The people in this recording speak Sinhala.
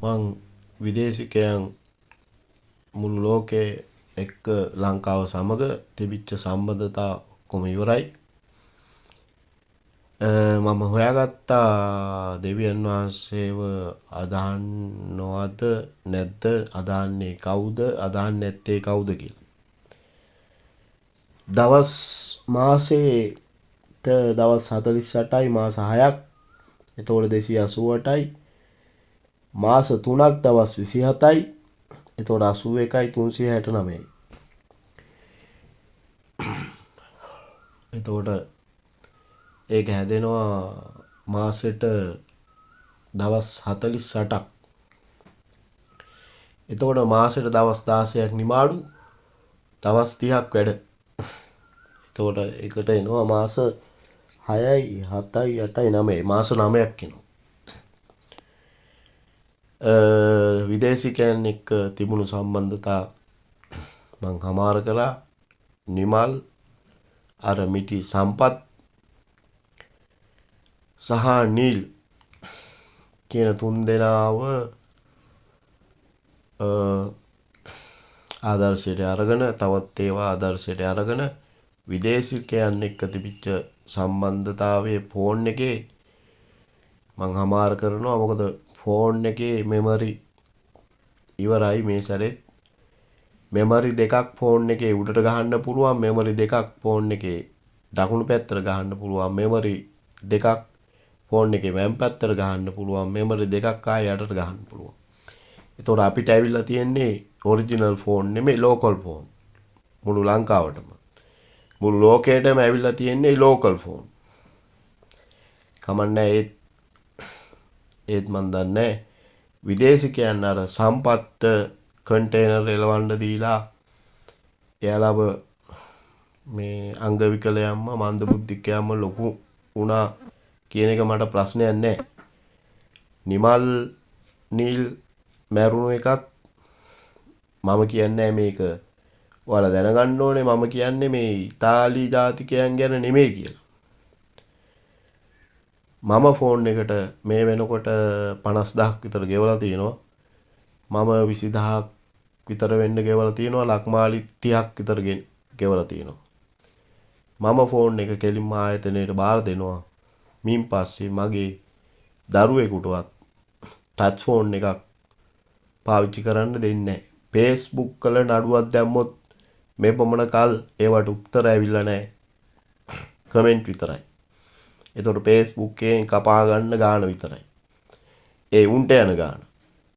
මං විදේශිකයන් මුළු ලෝකේ එක්ක ලංකාව සමග තිබිච්ච සම්බන්ධතා ඔක්කොම ඉවරයි. මම හොයාගත්තා දෙවියන් වහන්සේව අදහන්නවද නැද්ද, අදහන්නේ කවුද, අදහන්නේ නැත්තේ කවුද කියලා. දවස් මාසේට දවස් 48යි මාස 6ක්. එතකොට 288යි. මාස 3ක් දවස් 27යි. එතකොට 81යි 369යි. එතකොට ඒක හැදෙනවා මාසෙට දවස් 48ක්. එතකොට මාසෙට දවස් 16ක් නිමාඩු, දවස් 30ක් වැඩ. එතකොට ඒකට එනවා මාස 6යි 7යි 8යි 9යි මාස 9ක් එනවා. විදේශිකයන් එක්ක තිබුණු සම්බන්ධතා මං හමාර කළා. නිමල්, අර මිටි සම්පත් සහ නිල් කියන තුන් දෙනාව ආදර්ශයට අරගෙන, තවත් ඒවා ආදර්ශයට අරගෙන විදේශිකයන් එක්ක තිබිච්ච සම්බන්ධතාවයේ ෆෝන් එකේ මං හමාර කරනවා. මොකද ෆෝන් එකේ මෙමරි ඉවරයි මේ සැරේ. මෙමරි දෙකක් ෆෝන් එකේ උඩට ගහන්න පුළුවන්, මෙමරි දෙකක් ෆෝන් එකේ දකුණු පැත්තට ගහන්න පුළුවන්, මෙමරි දෙකක් ෆෝන් එකේ වම් පැත්තට ගහන්න පුළුවන්, මෙමරි දෙකක් ආයෙ යටට ගහන්න පුළුවන්. ඒතකොට අපිට ඇවිල්ලා තියෙන්නේ ඔරිජිනල් ෆෝන් නෙමෙයි, ලෝකල් ෆෝන්. මුළු ලංකාවටම, මුළු ලෝකෙටම ඇවිල්ලා තියෙන්නේ ලෝකල් ෆෝන්. කමන්නේ ඒත් මන් දන්නේ විදේශිකයන් අර සම්පත්ත කන්ටේනර් එලවන්න දීලා එයාලව මේ අංග විකලයන්ම මන්ද බුද්ධිකයන්ම ලොකු වුණා කියන එක මට ප්‍රශ්නයක් නැහැ. නිමල් නිල් මැරුණු එකත් මම කියන්නේ මේක ඔයාලා දැනගන්න ඕනේ. මම කියන්නේ මේ ඉතාලි ජාතිකයන් ගැන නෙමෙයි කියලා. මම ෆෝන් එකට මේ වෙනකොට 50000ක් විතර ගෙවලා තියෙනවා. මම 20000ක් විතර වෙන්න ගෙවලා තියෙනවා. ලක්මාලි 30ක් විතර ගෙවලා තියෙනවා. මම ෆෝන් එක කෙලින්ම ආයතනයට බාර දෙනවා. මින් පස්සේ මගේ දරුවෙකුටවත් ටච් ෆෝන් එකක් පාවිච්චි කරන්න දෙන්නේ නැහැ. Facebook වල නඩුවක් දැම්මොත් මේ පමණ කල් ඒවට උත්තර ඇවිල්ලා නැහැ. කමෙන්ට් විතරයි. එතකොට Facebook එකෙන් කපා ගන්න ගාන විතරයි. ඒ උන්ට යන ගාන.